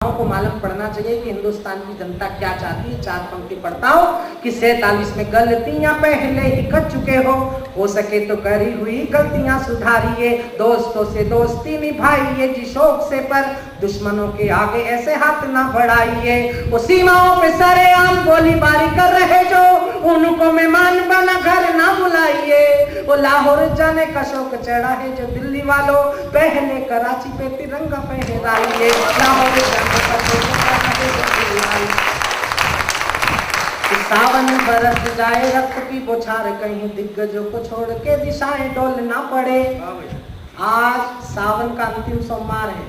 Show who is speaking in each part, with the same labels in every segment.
Speaker 1: को मालूम पड़ना चाहिए कि हिंदुस्तान की जनता क्या चाहती है। 4 पंक्ति पढ़ता हूँ कि 47 में गलतियां पहले ही कर चुके हो सके तो करी हुई गलतियां सुधारिए, दोस्तों से दोस्ती निभाइए जी शौक से, पर दुश्मनों के आगे ऐसे हाथ ना बढ़ाइए। वो सीमाओं पे सरेआम गोलीबारी कर रहे जो, उनको मेहमान बना घर ना बुलाइए। वो लाहौर जाने का शौक चढ़ा है जो दिल्ली वालों, पहले कराची पे तिरंगा फहराइए। लाहौर जाने का शौक चढ़ा है जो दिल्ली वालों, सावन बरस जाए रक्त की बौछार, कहीं दिग्गजों को छोड़ के दिशाएं डोलना पड़े। आज सावन का अंतिम सोमवार है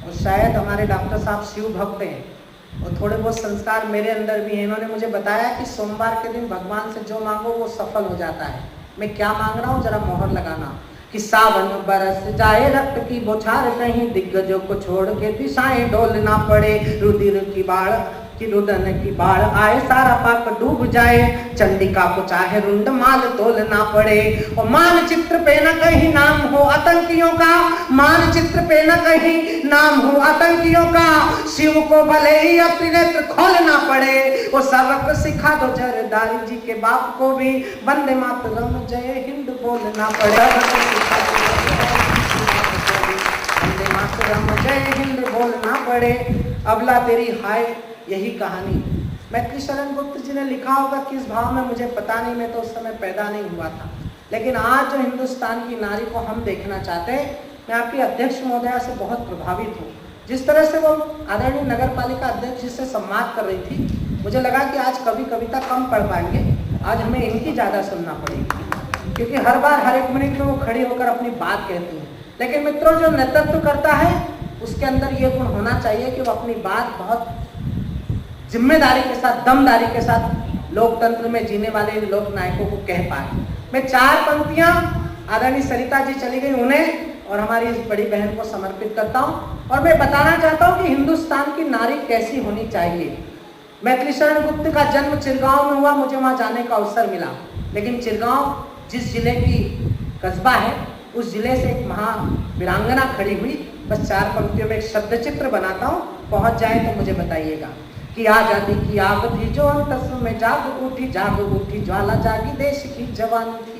Speaker 1: और शायद हमारे डॉक्टर साहब शिव भक्त हैं और थोड़े बहुत संस्कार मेरे अंदर भी हैं। इन्होंने मुझे बताया कि सोमवार के दिन भगवान से जो मांगो वो सफल हो जाता है। मैं क्या मांग रहा हूँ, जरा मोहर लगाना कि सावन बरस जाए रक्त की बौछार, कहीं दिग्गजों को छोड़ के दिशाएं डोलना पड़े। रुधिर की बाढ़ कि रुदन की बाढ़ आए, सारा पाप डूब जाए, चंडिका को चाहे रुंड माल तोलना पड़े। और मानचित्र पे न कहीं नाम हो आतंकियों का, मानचित्र पे न कहीं नाम हो आतंकियों का, शिव को भले ही अपने नेत्र खोलना पड़े। वो सबक सिखा दो जरदारी जी के बाप को भी, वंदे मातरम जय हिंद बोलना पड़े। वंदे मातरम जय हिंद बोलना पड़े। अबला तेरी हाय, यही कहानी मैत्री शरण गुप्त जी ने लिखा होगा किस भाव में मुझे पता नहीं, मैं तो उस समय पैदा नहीं हुआ था। लेकिन आज जो हिंदुस्तान की नारी को हम देखना चाहते हैं, मैं आपकी अध्यक्ष महोदया से बहुत प्रभावित हूँ। जिस तरह से वो आदरणीय नगर पालिका अध्यक्ष जी से संवाद कर रही थी, मुझे लगा कि आज कभी कविता कम पढ़ पाएंगे, आज हमें इनकी ज़्यादा सुनना पड़ेगी, क्योंकि हर बार हर एक मिनट में वो खड़ी होकर अपनी बात कहती हैं। लेकिन मित्रों, जो नेतृत्व करता है उसके अंदर ये गुण होना चाहिए कि वो अपनी बात बहुत जिम्मेदारी के साथ, दमदारी के साथ लोकतंत्र में जीने वाले लोक नायकों को कह पाए। मैं 4 पंक्तियां आदरणीय सरिता जी चली गई, उन्हें और हमारी इस बड़ी बहन को समर्पित करता हूं। और मैं बताना चाहता हूं कि हिंदुस्तान की नारी कैसी होनी चाहिए। मैत्री शरण गुप्त का जन्म चिरगांव में हुआ, मुझे वहां जाने का अवसर मिला। लेकिन चिरगांव जिस जिले की कस्बा है, उस जिले से एक महावीरांगना खड़ी हुई। बस 4 पंक्तियों में एक शब्द चित्र बनाता हूँ, पहुंच जाए तो मुझे बताइएगा कि आजादी की आग थी जो अंतस में जाग उठी ज्वाला जागी देश की जवानी थी।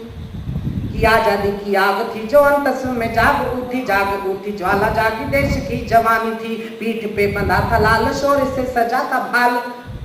Speaker 1: कि आजादी की आग थी जो अंतस में जाग उठी ज्वाला जागी देश की जवानी थी। पीठ पे बंधा था लाल शोर से सजा था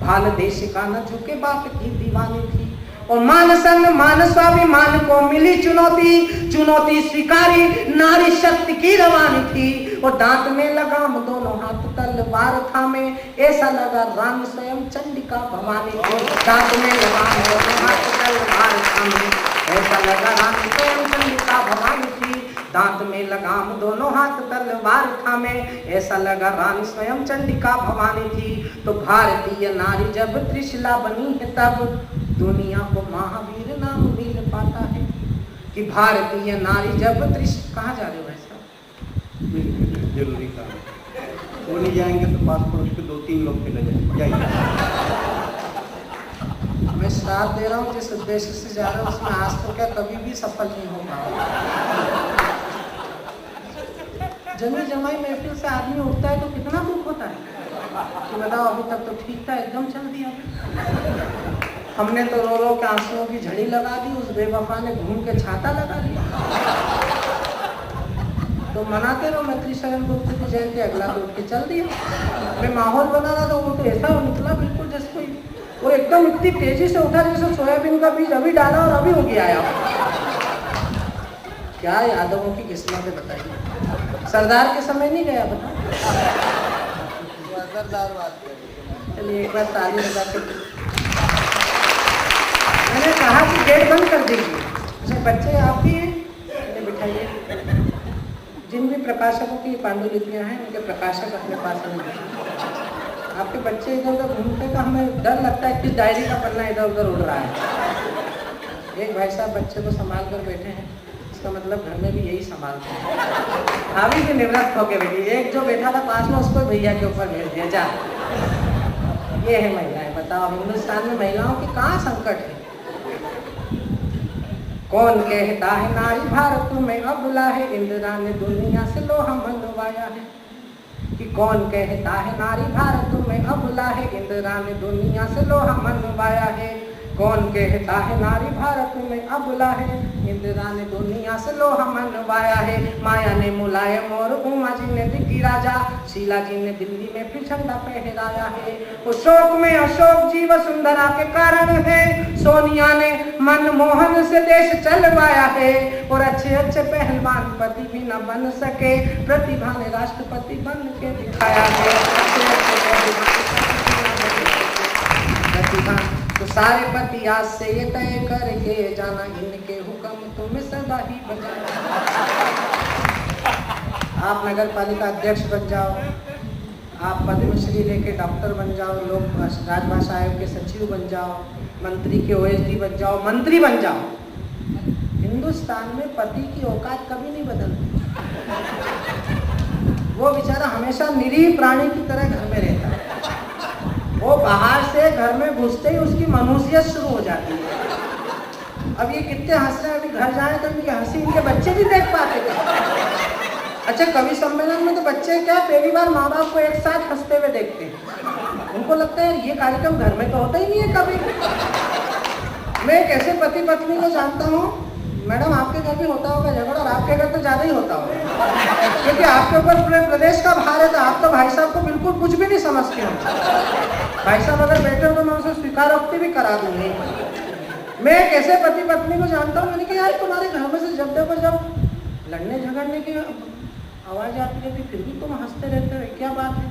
Speaker 1: भाल देश का न झुके बाप की दीवानी थी। और मान संग मान स्वाभिमान को मिली चुनौती स्वीकारी नारी शक्ति की रवानी थी। और दांत में लगाम दोनों हाथ तलवार थामे, ऐसा लगा रानी स्वयं चंडिका भवानी थी। दांत में लगाम दोनों हाथ तलवार थामे, ऐसा लगा रानी स्वयं चंडिका भवानी थी। दांत में लगाम दोनों हाथ तलवार थामे, ऐसा लगा रानी स्वयं चंडिका भवानी थी। तो भारतीय नारी जब त्रिशला बनी है तब दुनिया को महावीर नाम वीर पाता है। कि भारतीय नारी जब कहाँ जा रहे हो भाई साहब?
Speaker 2: जरूरी काम, वो नहीं जाएंगे तो पास पड़ोस के 2-3 लोग चले जाएंगे।
Speaker 1: मैं साथ दे रहा हूँ, जिस उद्देश्य से जा रहा हूँ उसमें आज तो क्या कभी भी सफल नहीं हो पाया। जमी जमाई महफिल से आदमी उठता है तो कितना दुख होता है कि बताओ, अभी तक तो ठीक था, एकदम चल दिया। हमने तो रो रो के आंसुओं की झड़ी लगा दी, उस बेवफा ने घूम के छाता लगा दिया। तो मनाते रहो मैत्री शरण गुप्त की जयंती, अगला तो उठ के चल दिया। मैं माहौल बना रहा था, वो तो ऐसा निकला बिल्कुल जैसे कोई वो एकदम इतनी तेजी से उठा जैसे सोयाबीन का बीज अभी डाला और अभी उग आया। क्या यादवों की किस्मत है बताइए। सरदार के समय नहीं गया बता। चलिए एक बार ताली बजा के। मैंने कहा कि गेट बंद कर दीजिए, बच्चे आप भी हैं, बिठाइए। जिन भी प्रकाशकों की पांडुलिपियां हैं उनके प्रकाशक अपने पास नहीं। आपके बच्चे इधर उधर घूमते तो हमें डर लगता है कि डायरी का पन्ना इधर उधर उड़ रहा है। एक भाई साहब बच्चे को संभाल कर बैठे हैं, इसका मतलब घर में भी यही संभालते हैं। भाभी भी निवृत्त होकर बैठी, एक जो बैठा था पास में उसको भैया के ऊपर भेज दिया जा। ये है महिलाएं। बताओ हिंदुस्तान में महिलाओं की कहाँ संकट है। कौन कहता है नारी भारत में अबला है, इंदिरा ने दुनिया से लोहा मनवाया है। कि कौन कहता है नारी भारत में अबला है, इंदिरा ने दुनिया से लोहा मनवाया है। कौन कहता है नारी भारत में अबला है, इंदिरा ने दुनिया से लोहा मनवाया है। माया ने मुलायम और उमा जी ने दिग्गी राजा, शीला जी ने दिल्ली में फिर झंडा फहराया है। अशोक में अशोक जी वसुंधरा के कारण है, सोनिया ने मनमोहन से देश चलवाया है। और अच्छे अच्छे पहलवान पति भी न बन सके, प्रतिभा ने राष्ट्रपति बन के दिखाया है। प्रतिभा तो सारे पति आज से ये तय करके जाना, इनके हुक्म तुम्हें सदा ही बजाना। आप नगर पालिका अध्यक्ष बन जाओ, आप पद्मश्री लेके डॉक्टर बन जाओ, लोग राजभाषा आयोग के सचिव बन जाओ, मंत्री के ओएसडी बन जाओ, मंत्री बन जाओ, हिंदुस्तान में पति की औकात कभी नहीं बदलती। वो बेचारा हमेशा निरीह प्राणी की तरह घर में रहता है। वो बाहर से घर में घुसते ही उसकी मनुष्यत शुरू हो जाती है। अब ये कितने हंस रहे हैं, अभी घर जाए तो इनकी हंसी इनके बच्चे भी देख पाते हैं। अच्छा, कवि सम्मेलन में तो बच्चे क्या पहली बार माँ बाप को एक साथ हंसते हुए देखते हैं। उनको लगता है ये कार्यक्रम घर में तो होता ही नहीं है कभी। मैं एक ऐसे पति पत्नी को जानता हूँ, मैडम आपके घर भी होता होगा झगड़ा, और आपके घर तो ज्यादा ही होता होगा, क्योंकि आपके ऊपर पूरे प्रदेश का भार है। तो आप तो भाई साहब को बिल्कुल कुछ भी नहीं समझते हो। भाई साहब अगर बैठे हो तो मैं उसे स्वीकारोक्ति भी करा दूंगी। मैं एक ऐसे पति पत्नी को जानता हूँ, मैंने कहा यार तुम्हारे घर में से जब देखो जब लड़ने झगड़ने की आवाज आती रहती फिर भी तुम हंसते रहते हो, क्या बात है?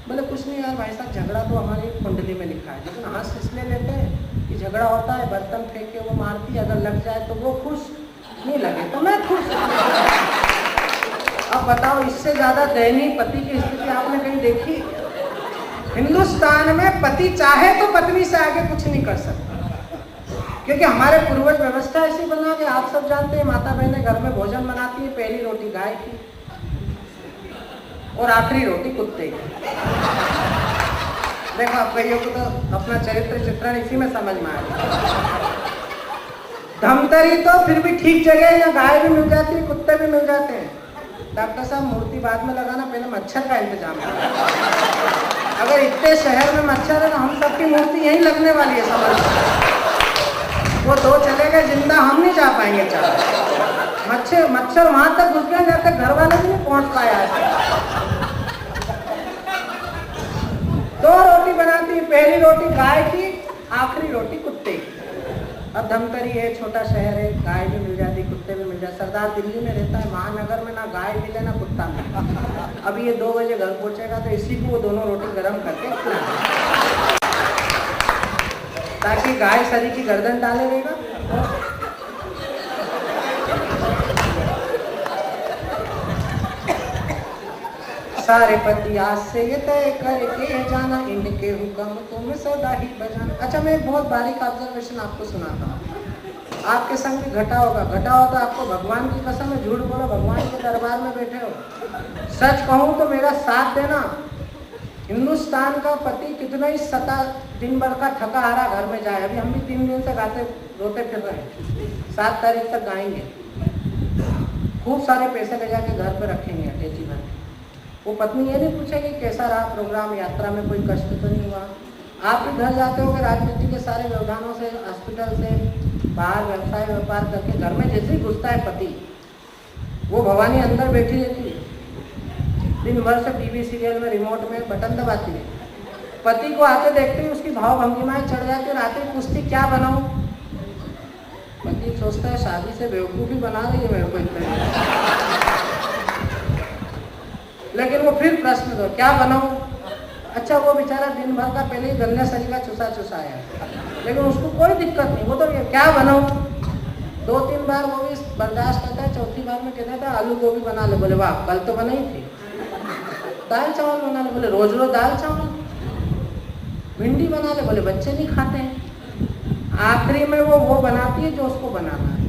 Speaker 1: बोले कुछ नहीं यार भाई साहब, झगड़ा तो हमारी कुंडली में लिखा है, लेकिन हंस इसलिए लेते हैं कि झगड़ा होता है, बर्तन फेंक के वो मारती है, अगर लग जाए तो वो खुश, नहीं लगे तो मैं खुश। अब बताओ इससे ज्यादा दयनीय पति की स्थिति आपने कहीं देखी? हिंदुस्तान में पति चाहे तो पत्नी से आगे कुछ नहीं कर सकता, क्योंकि हमारे पूर्वज व्यवस्था ऐसी बना के आप सब जानते हैं, माता बहनें घर में भोजन बनाती है, पहली रोटी गाय की और आखिरी रोटी कुत्ते की। देखो आप कहियो को तो अपना चरित्र चित्रण इसी में समझ में आया। धमतरी तो फिर भी ठीक जगह है, यहाँ गाय भी मिल जाती है, कुत्ते भी मिल जाते हैं। डॉक्टर साहब मूर्ति बाद में लगाना, पहले मच्छर का इंतजाम करो। अगर इतने शहर में मच्छर है तो हम सबकी मूर्ति यहीं लगने वाली है, समझ। वो दो चले गए जिंदा, हम नहीं जा पाएंगे। मच्छर वहां तक घुस गए जब तक घर वाले भी नहीं पहुंच पाया है। दो रोटी बनाती, पहली रोटी गाय की, आखिरी रोटी कुत्ते की। अब धमतरी है, छोटा शहर है, गाय भी मिल जाती, कुत्ते भी मिल जाते। सरदार दिल्ली में रहता है, महानगर में ना गाय मिले ना कुत्ता मिले। अब ये 2 बजे घर पहुंचेगा तो इसी को वो दोनों रोटी गर्म करके खिलाए, ताकि गाय सरी की गर्दन डाले रहेगा। सारे पति आज से ये तय करके जाना, इनके हुक्म तुम्हें सदा ही बजाना। अच्छा, मैं एक बहुत बारीक ऑब्जर्वेशन आपको सुनाता हूँ। आपके संग भी घटा होगा तो आपको भगवान की कसम है, झूठ बोलो, भगवान के दरबार में बैठे हो। सच कहूँ तो मेरा साथ देना। हिंदुस्तान का पति कितना ही दिन भर का थका हारा घर में जाए, अभी हम भी 3 दिन से गाते रोते फिर रहे हैं, 7 तारीख तक गाएंगे, खूब सारे पैसे ले जाके घर पे रखेंगे अटैची भर। वो पत्नी ये नहीं पूछेगी कैसा रहा प्रोग्राम, यात्रा में कोई कष्ट तो नहीं हुआ। आप भी घर जाते होगे राजनीति के सारे व्यवधानों से, हॉस्पिटल से बाहर व्यवसाय व्यापार करके, घर में जैसे ही घुसता है पति, वो भवानी अंदर बैठी रहती है, दिन भर से टीवी सीरियल में रिमोट में बटन दबाती है। पति को आते देखते ही उसकी भाव भंगिमाएं चढ़ जाती है, रात में पूछती क्या बनाऊं? पति सोचता है शादी से बेवकूफ़ी बना रही है मेरे को इतना, लेकिन वो फिर प्रश्न दो क्या बनाऊं? अच्छा, वो बेचारा दिन भर का पहले ही गन्ने सरी का चुसा है, लेकिन उसको कोई दिक्कत नहीं, वो तो क्या बनाऊं? 2-3 बार वो भी बर्दाश्त करता है, चौथी बार में कहता था आलू गोभी बना ले। बोले वाह, कल तो बनाई थी। दाल चावल बना ले। बोले रोज रोज दाल चावल। भिंडी बना ले। बोले बच्चे नहीं खाते हैं। आखिरी में वो बनाती है जो उसको बनाना है।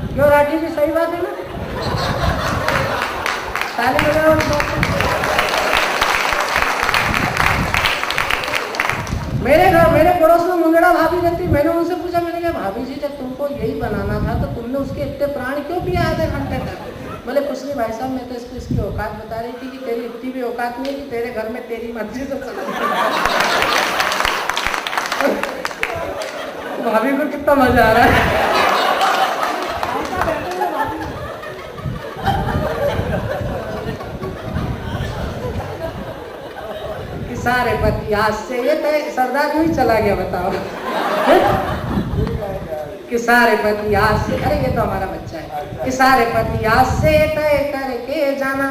Speaker 1: क्यों राठी जी, सही बात है ना? ताली बजाओ। मेरे पड़ोस में मुंगड़ा भाभी रहती, मैंने उनसे पूछा, मैंने कहा भाभी जी जब तुमको यही बनाना था तो तुमने उसके इतने प्राण क्यों पिया आधे घंटे तक? बोले कुछ नहीं भाई साहब मैं तो इसको इसकी औकात बता रही थी कि तेरी इतनी भी औकात नहीं कि तेरे घर में तेरी मर्जी से चला। भाभी को कितना मजा आ रहा है। कि सारे पति आज से ये तो सरदार यूं ही चला गया, बताओ। कि सारे पति आज से, अरे ये तो हमारा बच्चा है। कि सारे पति आज से तय करके जाना,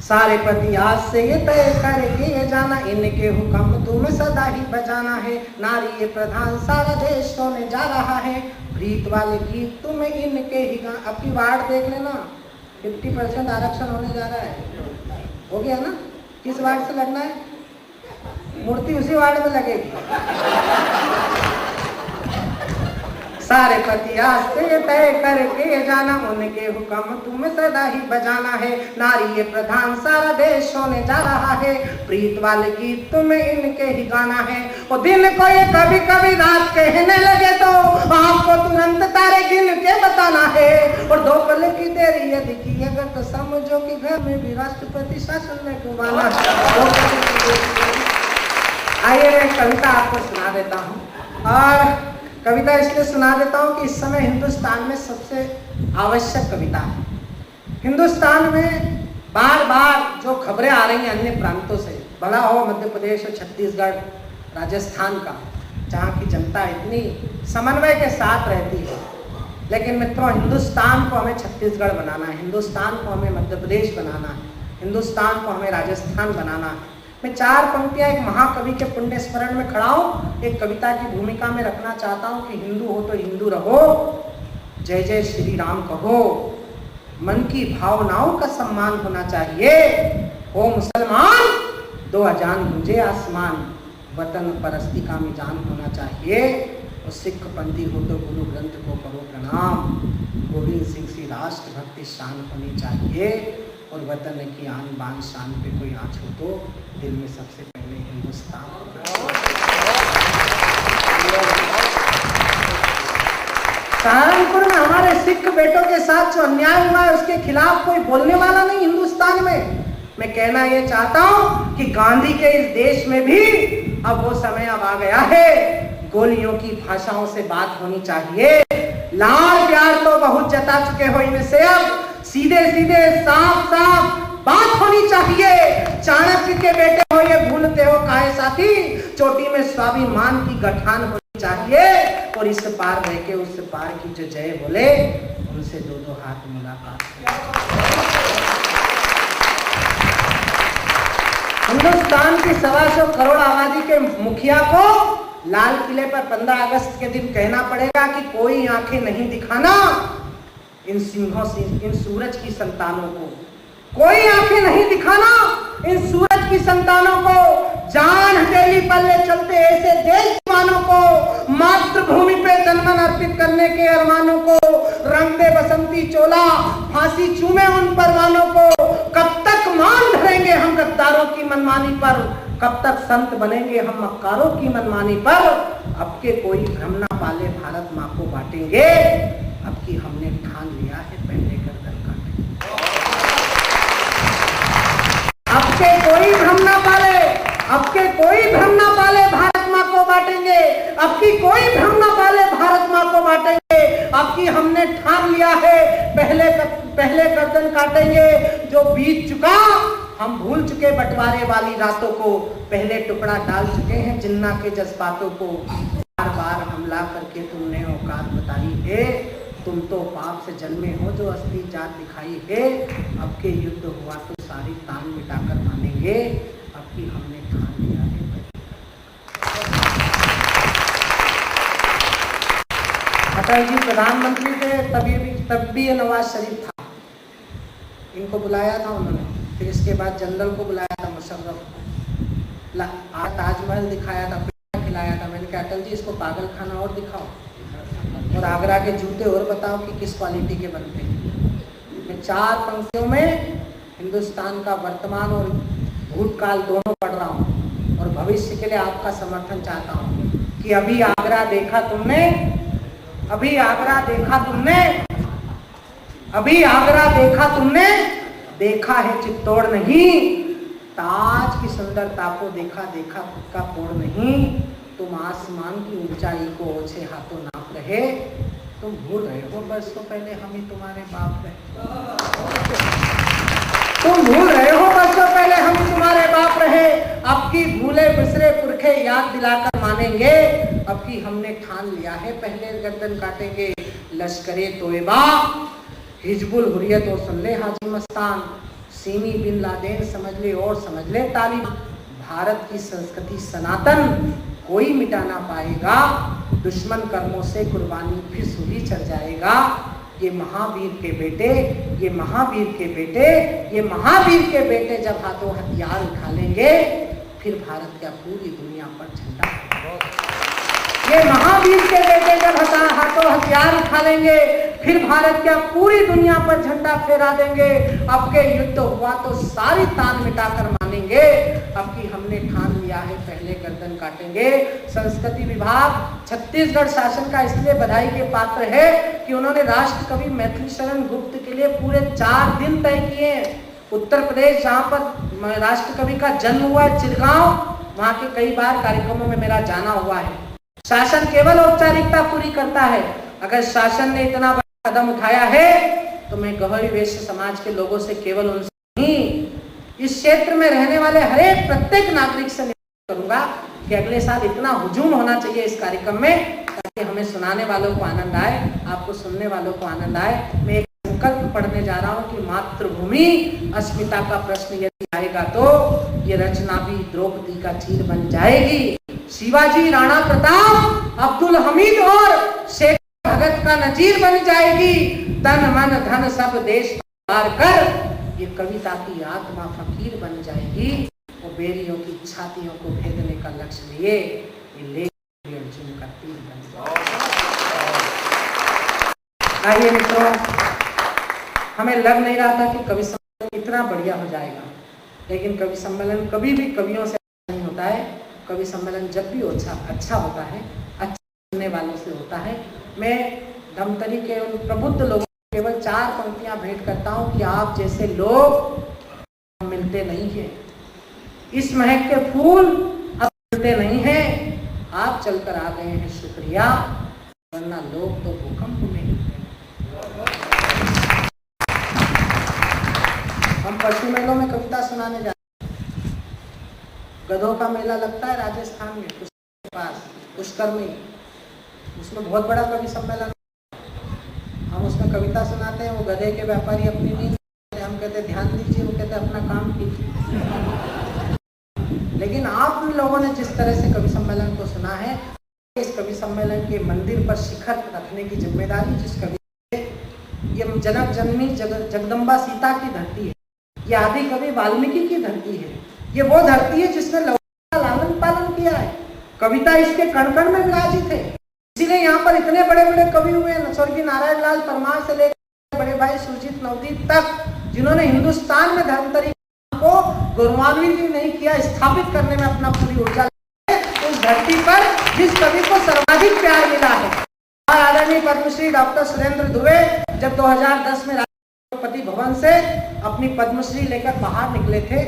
Speaker 1: सारे पति आज से ये तय करके जाना, इनके हुक्म तुम्हें सदा ही बजाना है। नारी ये प्रधान सारा देश सोने जा रहा है, प्रीत वाले गीत तुम्हें इनके ही गा। अब की वार्ड देख लेना, 50% आरक्षण होने जा रहा है। हो गया ना? किस वार्ड से लड़ना है? मूर्ति उसी वार्ड में लगेगी। सारे पति आज से तय करके जाना, उनके हुक्म तुम्हें सदा ही बजाना है। नारी ये प्रधान सारा देश होने जा रहा है, प्रीत वाले गीत तुम्हें इनके ही गाना है। और दिन को ये कभी कभी रात कहने लगे तो आपको तुरंत तारे गिन के बताना है। और 2 पल की देरी यदि की अगर तो समझो कि घर में भी राष्ट्रपति शासन में घुमाना है। आइए मैं कविता आपको सुना देता हूँ, और कविता इसलिए सुना देता हूँ कि इस समय हिंदुस्तान में सबसे आवश्यक कविता है। हिंदुस्तान में बार बार जो खबरें आ रही हैं अन्य प्रांतों से, भला हो मध्य प्रदेश और छत्तीसगढ़, राजस्थान का, जहाँ की जनता इतनी समन्वय के साथ रहती है, लेकिन मित्रों हिंदुस्तान को हमें छत्तीसगढ़ बनाना है, हिंदुस्तान को हमें मध्य प्रदेश बनाना है, हिंदुस्तान को हमें राजस्थान बनाना है। मैं 4 पंक्तियां एक महाकवि के पुण्य स्मरण में खड़ा हूं, एक कविता की भूमिका में रखना चाहता हूं कि हिंदू हो तो हिंदू रहो, जय जय श्री राम कहो, मन की भावनाओं का सम्मान होना चाहिए। हो मुसलमान दो अजान गूंजे आसमान, वतन परस्ती का मिजान होना चाहिए। और सिख पंथी हो तो गुरु ग्रंथ को करो प्रणाम, गोविंद सिंह सी राष्ट्र भक्ति शान होनी चाहिए। और वतन की आन बान शान पे कोई आँच हो तो दिल में सबसे पहले हिंदुस्तान। सहारनपुर में हमारे सिख बेटों के साथ जो अन्याय हुआ है उसके खिलाफ कोई बोलने वाला नहीं हिंदुस्तान में। मैं कहना ये चाहता हूं कि गांधी के इस देश में भी अब वो समय अब आ गया है, गोलियों की भाषाओं से बात होनी चाहिए। लाड़ प्यार तो बहुत जता चुके हो इनसे, अब सीधे सीधे साफ साफ बात होनी चाहिए। चाणक्य के बेटे हो ये भूलते हो काहे साथी, चोटी में स्वाभिमान की गठान होनी चाहिए। और इस पार रह के उस पार की जो जय बोले उनसे 2-2 हाथ मुलाकात। हिंदुस्तान की 125 करोड़ आबादी के मुखिया को लाल किले पर 15 अगस्त के दिन कहना पड़ेगा कि कोई आंखें नहीं दिखाना इन सिंहों से, इन सूरज की संतानों को, कोई आंखें नहीं दिखाना इन सूरज की संतानों को। जान हथेली पल्ले चलते ऐसे देश जवानों को, मातृभूमि पे तन-मन अर्पित करने के अरमानों को, रंग दे बसंती चोला, फांसी चूमे उन परवानों को। कब तक मान धरेंगे हम गद्दारों की मनमानी पर, कब तक संत बनेंगे हम मक्कारों की मनमानी पर। अब के कोई भ्रम ना पाले भारत माँ को बांटेंगे, अब की हमने ठान लिया है पहले गर्दन काटेंगे। अब के कोई भ्रम ना पाले, अब के कोई भ्रम ना पाले भारत माँ को बांटेंगे, अब की कोई भ्रम ना पाले भारत माँ को बांटेंगे। अब की हमने ठान लिया है पहले गर्दन काटेंगे। जो बीत चुका हम भूल चुके बंटवारे वाली रातों को, पहले टुकड़ा डाल चुके हैं जिन्ना के जज्बातों को। बार बार हमला करके तुमने औकात बताई है, तुम तो पाप से जन्मे हो जो असली जात दिखाई है। अब के युद्ध हुआ तो सारी तान मिटाकर मानेंगे, अब की हमने ठान लिया है। अटल जी प्रधानमंत्री थे तब भी ये नवाज शरीफ था, इनको बुलाया था उन्होंने, फिर इसके बाद जनरल को बुलाया था मुशर्रफ को, ताजमहल दिखाया था, खिलाया था। मैंने कहा अटल जी इसको पागल खाना और दिखाओ, और आगरा के जूते और बताओ कि किस क्वालिटी के बनते हैं। मैं 4 पंक्तियों में हिंदुस्तान का वर्तमान और भूतकाल दोनों पढ़ रहा हूँ, और भविष्य के लिए आपका समर्थन चाहता हूँ कि अभी आगरा देखा तुमने, अभी आगरा देखा तुमने, अभी आगरा देखा तुमने, देखा है चित्तौड़ नहीं। ताज की सुंदरता को देखा, देखा खुद का कोड़ नहीं। तुम आसमान की ऊंचाई को ओछे हाथों नाप रहे, तुम भूल रहे हो बरसों पहले हम ही तुम्हारे बाप रहे। तुम भूल रहे हो बरसों पहले हम ही तुम्हारे बाप रहे। अब की भूले बिसरे पुरखे याद दिलाकर मानेंगे, अब की हमने ठान लिया है पहले गर्दन काटेंगे। लश्करे तोयबा, हिजबुल हुर्रियत और सुन ले Haji Mastan, semi bin Laden समझ ले और समझ ले तालिबान। भारत की संस्कृति सनातन कोई मिटा ना पाएगा, दुश्मन कर्मों से कुर्बानी फिर सूली चढ़ जाएगा। ये महावीर के बेटे, ये महावीर के बेटे, ये महावीर के बेटे जब हाथों हथियार उठा लेंगे, फिर भारत का पूरी दुनिया पर झंडा। ये महावीर के बेटे जब हाथों हथियार उठा लेंगे, फिर भारत क्या पूरी दुनिया पर झंडा फहरा देंगे। अब के युद्ध हुआ तो सारी तान मिटाकर मानेंगे, अब की हमने ठान लिया है पहले गर्दन काटेंगे। संस्कृति विभाग छत्तीसगढ़ शासन का इसलिए बधाई के पात्र है कि उन्होंने राष्ट्र कवि मैथिली शरण गुप्त के लिए पूरे 4 दिन तय किए। उत्तर प्रदेश जहाँ पर राष्ट्र कवि का जन्म हुआ है, चिरगांव, वहाँ के कई बार कार्यक्रमों में मेरा जाना हुआ है। शासन केवल औपचारिकता पूरी करता है। अगर शासन ने इतना बड़ा कदम उठाया है तो मैं गौहरी वैश्य समाज के लोगों से केवल उनसे नहीं, इस क्षेत्र में रहने वाले हर एक प्रत्येक नागरिक से निवेदन करूंगा कि अगले साल इतना हुजूम होना चाहिए इस कार्यक्रम में, ताकि हमें सुनाने वालों को आनंद आए, आपको सुनने वालों को आनंद आए। मैं एक संकल्प पढ़ने जा रहा हूँ कि मातृभूमि अस्मिता का प्रश्न यदि आएगा तो ये रचना भी द्रौपदी का चीर बन जाएगी। शिवाजी, राणा प्रताप, अब्दुल हमीद और शेख भगत का नजीर बन जाएगी। तन मन धन सब देश पार कर ये कविता की आत्मा फकीर बन जाएगी। वो बेरियों की छातियों को भेदने का लक्ष्य लिए ये लेख अर्जुन का तीर बन जाएगा। आइए मित्रों, हमें लग नहीं रहा था कि कवि सम्मेलन इतना बढ़िया हो जाएगा, लेकिन कवि सम्मेलन कभी भी कवियों से नहीं होता है। कवि सम्मेलन जब भी अच्छा होता है, अच्छा सुनने वालों से होता है। मैं धमतरी के उन प्रबुद्ध लोगों को केवल 4 पंक्तियां भेंट करता हूं कि आप जैसे लोग मिलते नहीं हैं, इस महक के फूल अब मिलते नहीं हैं, आप चलकर आ गए हैं शुक्रिया, वरना लोग तो भूकंप में हिलते। हम पशु मेलों में कविता सुनाने जाते, गधों का मेला लगता है राजस्थान में के पास पुष्कर में, उसमें बहुत बड़ा कवि सम्मेलन, हम उसमें कविता सुनाते हैं। वो गधे के व्यापारी अपनी नहीं, हम कहते ध्यान दीजिए, वो कहते अपना काम कीजिए। लेकिन आप लोगों ने जिस तरह से कवि सम्मेलन को सुना है, इस कवि सम्मेलन के मंदिर पर शिखर रखने की जिम्मेदारी जिस कवि, ये जनक जननी जगदम्बा सीता की धरती है, ये आदि कवि वाल्मीकि की धरती है, ये वो धरती है जिसने लोगों का लालन पालन किया है। कविता इसके कण कण में विराजित है, इसीलिए यहाँ पर इतने बड़े बड़े कवि हुए, स्वर्गीय नारायण लाल परमार से लेकर बड़े भाई सुरजीत नवदीप तक, जिन्होंने हिंदुस्तान में धर्मतरी को गौरवान्वित नहीं किया, स्थापित करने में अपना पूरी ऊर्जा लगाई। उस धरती पर जिस कवि को सर्वाधिक प्यार मिला है, और आदरणीय पद्मश्री डॉक्टर सुरेंद्र दुबे जब 2010 में राष्ट्रपति भवन से अपनी पद्मश्री लेकर बाहर निकले थे,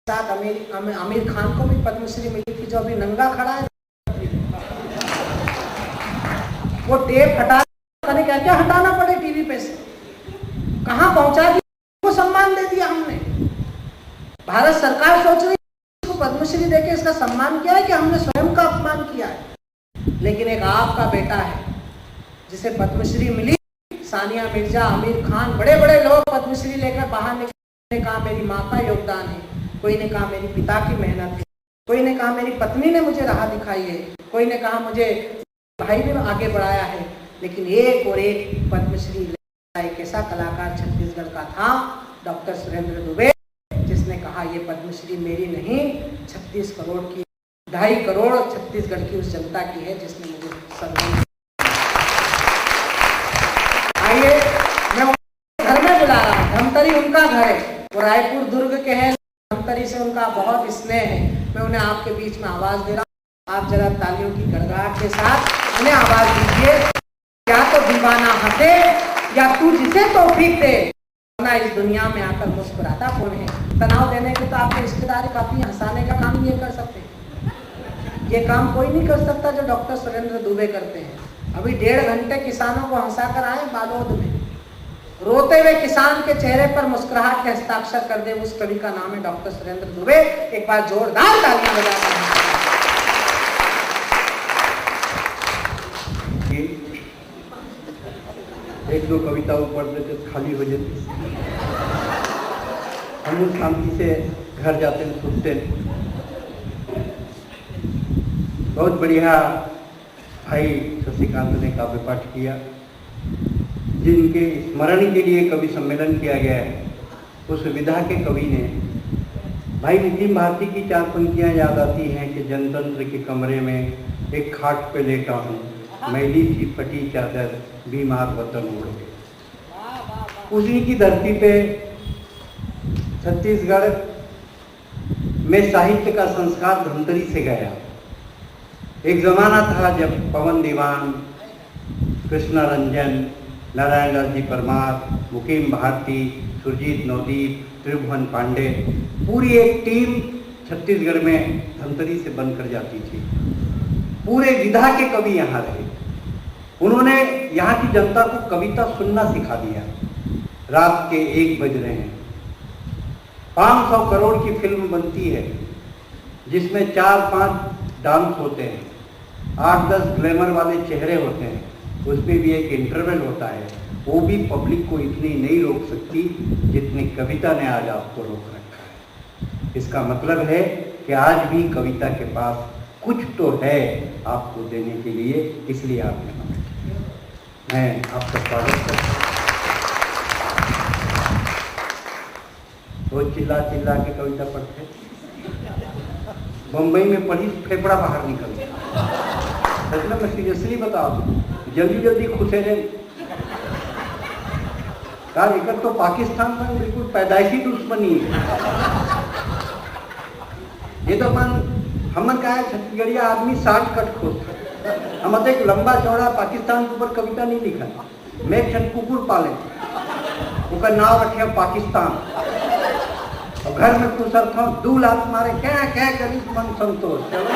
Speaker 1: साथ आमिर खान को भी पद्मश्री मिली थी, जो अभी नंगा खड़ा है। वो टेप हटा, क्या क्या हटाना पड़े टीवी पे से, कहां पहुंचा दिया, को सम्मान दे दिया हमने। भारत सरकार सोच रही है इसको पद्मश्री देके इसका सम्मान किया है कि हमने स्वयं का अपमान किया है। लेकिन एक आपका बेटा है जिसे पद्मश्री मिली, सानिया मिर्जा, आमिर खान, बड़े बड़े लोग पद्मश्री लेकर बाहर निकले, कहा मेरी माँ का योगदान है, कोई ने कहा मेरी पिता की मेहनत है, कोई ने कहा मेरी पत्नी ने मुझे राह दिखाई है, कोई ने कहा मुझे भाई ने आगे बढ़ाया है। लेकिन एक और एक पद्मश्री एक ऐसा कलाकार छत्तीसगढ़ का था, डॉक्टर सुरेंद्र दुबे, जिसने कहा ये पद्मश्री मेरी नहीं, 36 करोड़ की, 2.5 करोड़ छत्तीसगढ़ की उस जनता की है जिसने मुझे सम्मान। आइए, मैं घर में बुला रहा हूँ, धमतरी उनका घर है, वो रायपुर दुर्ग के हैं, धमतरी से उनका बहुत स्नेह है। मैं उन्हें आपके बीच में आवाज दे रहा हूँ, आप जरा तालियों की गड़गड़ाहट के साथ उन्हें आवाज दीजिए। क्या तो दीवाना हंसे, या तू जिसे तौफीक दे, वरना इस दुनिया में आकर मुस्कुराता कौन है। तनाव देने के तो आपके रिश्तेदार काफी, हंसाने का काम ये कर सकते हैं। ये काम कोई नहीं कर सकता जो डॉक्टर सुरेंद्र दुबे करते हैं। अभी 1.5 घंटे किसानों को हंसा कर आए बालोद में। रोते हुए किसान के चेहरे पर मुस्कुराहट के हस्ताक्षर कर दे, उस कवि का नाम है डॉक्टर सुरेंद्र दुबे। एक बार जोरदार तालियां बजाते हैं।
Speaker 2: एक दो कविताओं पढ़ लेते तो खाली हो जाती, हम लोग शांति से घर जाते हैं, सुनते हैं। बहुत बढ़िया भाई शशिकांत ने काव्य पाठ किया, जिनके स्मरण के लिए कवि सम्मेलन किया गया है। उस विधा के कवि ने भाई नितिन भारती की 4 पंक्तियां याद आती हैं कि जनतंत्र के कमरे में एक खाट पे लेटा हूँ, मैली सी फटी चादर, बीमार वतन ओढ़ के। उसी की धरती पे छत्तीसगढ़ में साहित्य का संस्कार धमतरी से गया। एक जमाना था जब पवन दीवान, कृष्णा रंजन, नारायण लाल जी परमार, मुकीम भारती, सुरजीत नवदीप, त्रिभुवन पांडे, पूरी एक टीम छत्तीसगढ़ में धमतरी से बनकर जाती थी। पूरे विधा के कवि यहाँ रहे। उन्होंने यहाँ की जनता को कविता सुनना सिखा दिया। रात के 1 बज रहे हैं, 500 करोड़ की फिल्म बनती है, जिसमें 4-5 डांस होते हैं, 8-10 ग्लैमर वाले चेहरे होते हैं, उसमें भी एक इंटरवल होता है। वो भी पब्लिक को इतनी नहीं रोक सकती जितनी कविता ने आज आपको रोक रखा है। इसका मतलब है कि आज भी कविता के पास कुछ तो है आपको देने के लिए, इसलिए आप यहाँ बैठे। मैं आपका स्वागत करता हूँ। वो चिल्ला चिल्ला के कविता पढ़ते, बम्बई में पढ़ी, फेफड़ा बाहर निकल गया। सच में मैं सीरियसली बता दूं, जल्दी जल्दी खुशेरे यार, एक तो पाकिस्तान में बिल्कुल पैदाइशी दुश्मनी है। ये तो हमन का है छत्तीसगढ़िया आदमी 60 कट खोजता। हम एक लंबा चौड़ा पाकिस्तान के ऊपर कविता नहीं लिखा। मैं एक कुकुर पाले, उसका नाम रखे पाकिस्तान, और घर में कुछ 2 लात मारे क्या क्या करी मन संतोष। चलो